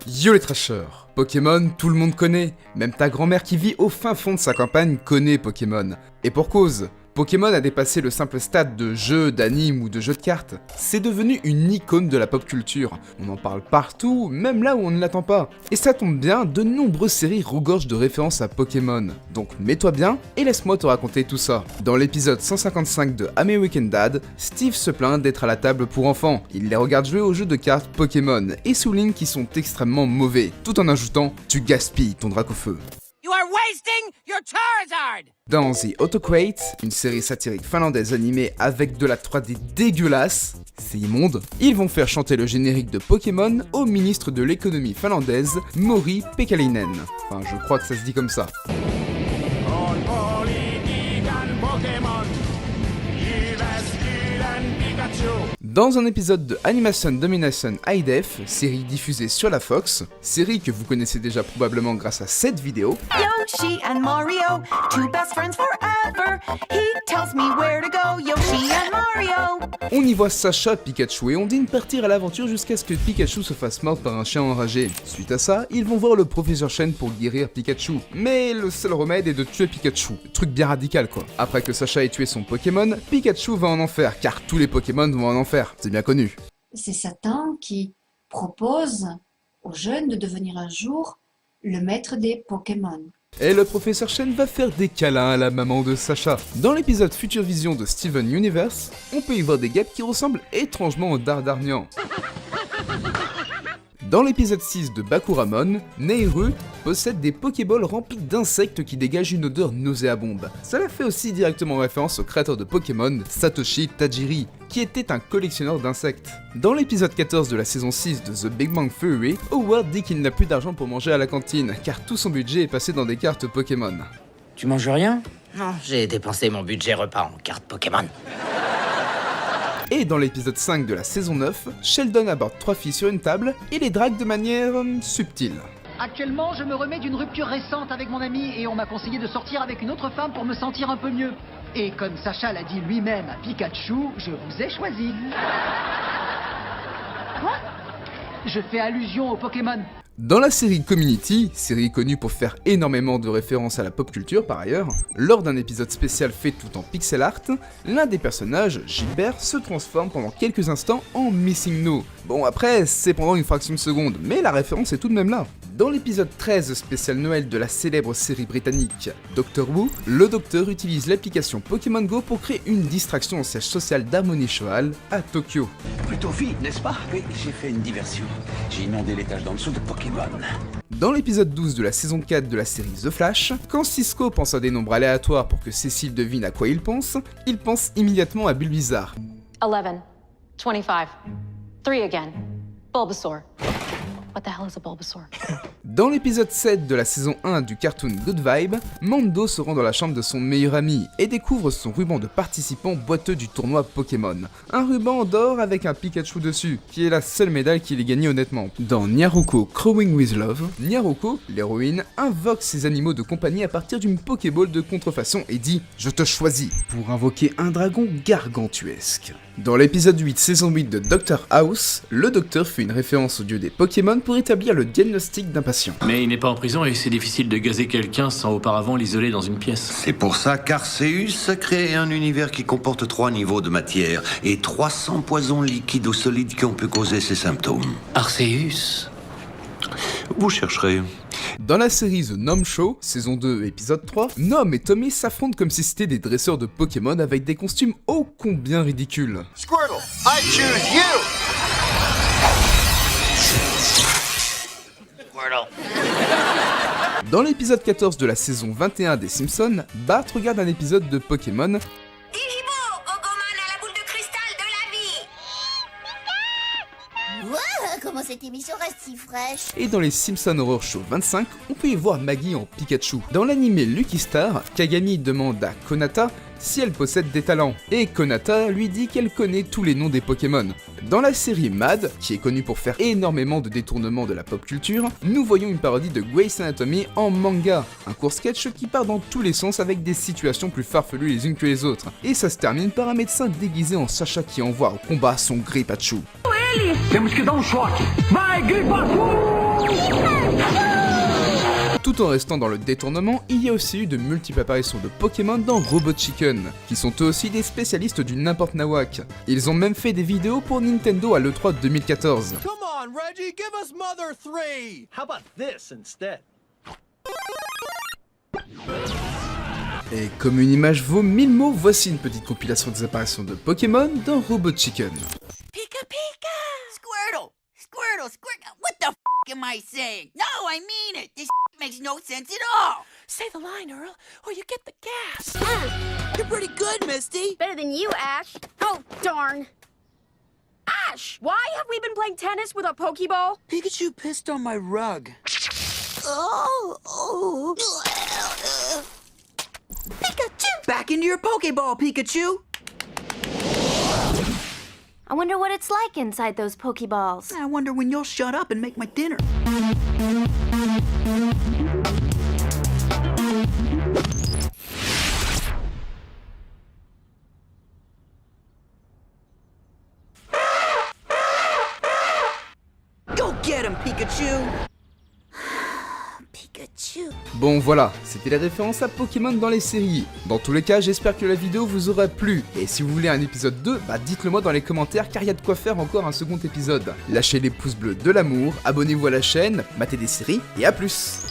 Yo les trashers, Pokémon tout le monde connaît, même ta grand-mère qui vit au fin fond de sa campagne connaît Pokémon. Et pour cause, Pokémon a dépassé le simple stade de jeu, d'anime ou de jeu de cartes. C'est devenu une icône de la pop culture. On en parle partout, même là où on ne l'attend pas. Et ça tombe bien, de nombreuses séries regorgent de références à Pokémon. Donc mets-toi bien et laisse-moi te raconter tout ça. Dans l'épisode 155 de American Dad, Steve se plaint d'être à la table pour enfants. Il les regarde jouer aux jeux de cartes Pokémon et souligne qu'ils sont extrêmement mauvais, tout en ajoutant « Tu gaspilles ton Dracofeu ». You are wasting your Charizard! Dans The Autocrate, une série satirique finlandaise animée avec de la 3D dégueulasse, c'est immonde, ils vont faire chanter le générique de Pokémon au ministre de l'économie finlandaise, Mauri Pekkalinen. Enfin, je crois que ça se dit comme ça. Dans un épisode de Animation Domination High Def, série diffusée sur la Fox, série que vous connaissez déjà probablement grâce à cette vidéo, Yoshi and Mario, two best friends forever. He tells me where to go, Yoshi and Mario. on y voit Sacha, Pikachu et Ondine partir à l'aventure jusqu'à ce que Pikachu se fasse mordre par un chien enragé. Suite à ça, ils vont voir le professeur Chen pour guérir Pikachu. Mais le seul remède est de tuer Pikachu. Truc bien radical quoi. Après que Sacha ait tué son Pokémon, Pikachu va en enfer, car tous les Pokémon vont en enfer. C'est bien connu. C'est Satan qui propose aux jeunes de devenir un jour le maître des Pokémon. Et le professeur Chen va faire des câlins à la maman de Sacha. Dans l'épisode Future Vision de Steven Universe, on peut y voir des guêpes qui ressemblent étrangement aux Dardarnians. Dans l'épisode 6 de Bakuramon, Nehru possède des Pokéballs remplis d'insectes qui dégagent une odeur nauséabonde. Cela fait aussi directement référence au créateur de Pokémon, Satoshi Tajiri, qui était un collectionneur d'insectes. Dans l'épisode 14 de la saison 6 de The Big Bang Theory, Howard dit qu'il n'a plus d'argent pour manger à la cantine, car tout son budget est passé dans des cartes Pokémon. Tu manges rien? Non, j'ai dépensé mon budget repas en cartes Pokémon. Et dans l'épisode 5 de la saison 9, Sheldon aborde 3 filles sur une table et les drague de manière subtile. Actuellement, je me remets d'une rupture récente avec mon ami et on m'a conseillé de sortir avec une autre femme pour me sentir un peu mieux. Et comme Sacha l'a dit lui-même à Pikachu, je vous ai choisi. Quoi? Je fais allusion au Pokémon. Dans la série Community, série connue pour faire énormément de références à la pop culture par ailleurs, lors d'un épisode spécial fait tout en pixel art, l'un des personnages, Gilbert, se transforme pendant quelques instants en Missing No. Bon après, c'est pendant une fraction de seconde, mais la référence est tout de même là. Dans l'épisode 13 spécial Noël de la célèbre série britannique Doctor Who, le docteur utilise l'application Pokémon Go pour créer une distraction au siège social d'Harmony Shoal à Tokyo. Plutôt vide, n'est-ce pas? Oui, j'ai fait une diversion. J'ai inondé l'étage d'en dessous de Pokémon. Dans l'épisode 12 de la saison 4 de la série The Flash, quand Cisco pense à des nombres aléatoires pour que Cécile devine à quoi il pense immédiatement à Bulbizarre. 11, 25, 3 again, Bulbasaur. What the hell is a Bulbasaur? Dans l'épisode 7 de la saison 1 du cartoon Good Vibe, Mando se rend dans la chambre de son meilleur ami et découvre son ruban de participant boiteux du tournoi Pokémon. Un ruban d'or avec un Pikachu dessus, qui est la seule médaille qu'il ait gagnée honnêtement. Dans Nyaruko Crowing with Love, Nyaruko, l'héroïne, invoque ses animaux de compagnie à partir d'une Pokéball de contrefaçon et dit « Je te choisis » pour invoquer un dragon gargantuesque. Dans l'épisode 8, saison 8 de Dr House, le docteur fait une référence au dieu des Pokémon pour établir le diagnostic d'un patient. Mais il n'est pas en prison et c'est difficile de gazer quelqu'un sans auparavant l'isoler dans une pièce. C'est pour ça qu'Arceus a créé un univers qui comporte 3 niveaux de matière et 300 poisons liquides ou solides qui ont pu causer ces symptômes. Arceus? Vous chercherez. Dans la série The Gnome Show, saison 2, épisode 3, Gnome et Tommy s'affrontent comme si c'était des dresseurs de Pokémon avec des costumes ô combien ridicules. Squirtle, I choose you! Squirtle. Dans l'épisode 14 de la saison 21 des Simpsons, Bart regarde un épisode de Pokémon Digibo, Ogoman à la boule de cristal de la vie. Wow, comment cette émission reste si fraîche. et dans les Simpsons Horror Show 25, on peut y voir Maggie en Pikachu. Dans l'animé Lucky Star, Kagami demande à Konata si elle possède des talents, et Konata lui dit qu'elle connaît tous les noms des Pokémon. Dans la série Mad, qui est connue pour faire énormément de détournements de la pop culture, nous voyons une parodie de Grey's Anatomy en manga, un court sketch qui part dans tous les sens avec des situations plus farfelues les unes que les autres, et ça se termine par un médecin déguisé en Sacha qui envoie au combat son Gripachu. Temos que dar choque. Vai, Gripachu! Tout en restant dans le détournement, il y a aussi eu de multiples apparitions de Pokémon dans Robot Chicken, qui sont eux aussi des spécialistes du n'importe nawak. Ils ont même fait des vidéos pour Nintendo à l'E3 2014. Come on, Reggie, give us Mother 3! How about this instead? Et comme une image vaut 1000 mots, voici une petite compilation des apparitions de Pokémon dans Robot Chicken. Pika Pika! Squirtle! Squirtle! Squirtle! What the f am I saying? No, I mean it! This makes no sense at all! Say the line, Earl, or you get the gas! You're pretty good, Misty! Better than you, Ash. Oh, darn. Ash, why have we been playing tennis with a Pokeball? Pikachu pissed on my rug. Oh! Pikachu! Back into your Pokeball, Pikachu! I wonder what it's like inside those Pokeballs. I wonder when you'll shut up and make my dinner. Go get him, Pikachu! Pikachu. Bon voilà, c'était la référence à Pokémon dans les séries. Dans tous les cas, j'espère que la vidéo vous aura plu. Et si vous voulez un épisode 2, dites-le moi dans les commentaires car il y a de quoi faire encore un second épisode. Lâchez les pouces bleus de l'amour, abonnez-vous à la chaîne, matez des séries et à plus.